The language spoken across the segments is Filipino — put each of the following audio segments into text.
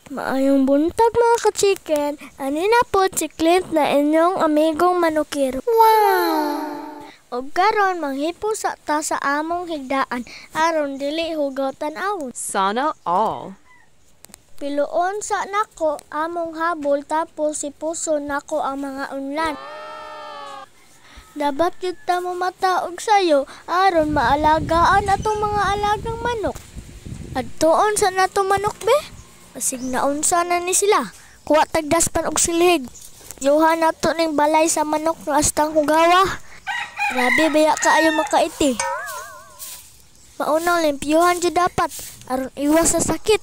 Maayong buntag mga ka-chicken. Ani na po si Clint na inyong amigong manukir. Wow! O karon manghipo sa ta sa among higdaan aron dili hugaw tan-awon. Sana all. Piluon sa nako among habol tapos si puso nako ang mga unlan. Dapat yun ta mo mataog sayo aron maalagaan atong mga alagang manok. Adtoon sa nato manok be? Asig naon sana ni sila. Kuha tagdaspan og silhig. Yuhan nato ning balay sa manok nga astang hugawa. Grabe baya kaayo makaiti. Maunang limpyuhan jud dapat aron iwas sa sakit.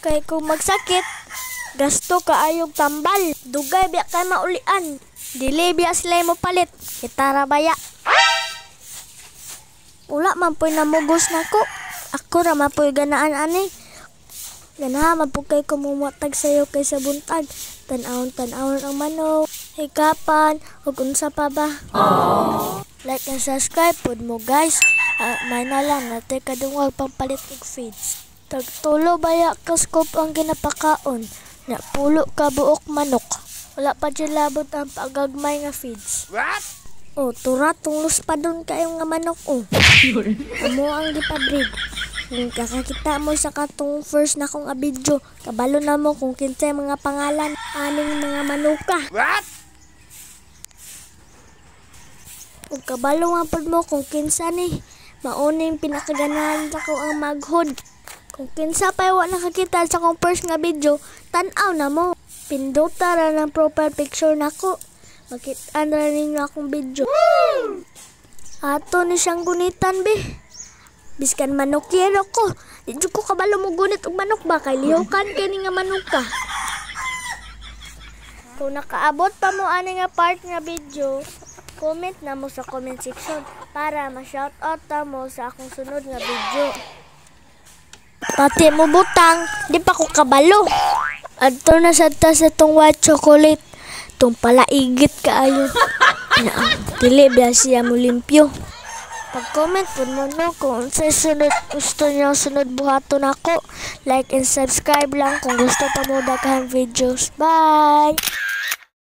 Kay kung magsakit, gasto kaayog tambal. Dugay biya kay maulian. Dili biya sila mo palit. Kitara baya. Wala man po'y namugos nako. Ako ra man po'y ganaan ani. Ganahan man po kay kumumutag sayo kay sa buntag. Tan-awon ang manok. Hikapan. Ug unsa pa ba? Aww. Like and subscribe pod mo guys. May na lang natin kadungwag pampalit og feeds. Tagtulo baya ka scoop ang ginapakaon. Napulo ka buok manok. Wala pa dyan labot ang pagagmay nga feeds. What? Oh, turatong luspadon kayong nga manok oh. Amo ang gipadrig. Kung kakakita mo sa katong first na kong abidyo, kabalo na mo kung kinsay mga pangalan aning mga manuka. What? Kung kabalo nga pod mo kung kinsa ni mauning pinakaganahan sa ko ang maghod. Kung kinsa pa wala nakakita sa kong first nga video, tan-aw na mo. Pinduta ra ng profile picture nako. Makita na ninyo akong video. Ato ni siyang gunitan be. Biskan manokero ko. Di ko kabalo mo gunit og manok ba kay lihukan kini nga manok ka. Kung nakaabot pa mo ani nga part nga video, comment na mo sa comment section para ma-shoutout ta mo sa akong sunod nga video. Pati mo butang, di pa ko kabalo. Adto na sa tas itong white chocolate. Itong palaigit kaayo. Dili biya siya mo limpyo. Pag-comment po mo no kung sa sunod gusto niyo sunod buhaton ako. Like and subscribe lang kung gusto pa mo daghan videos. Bye!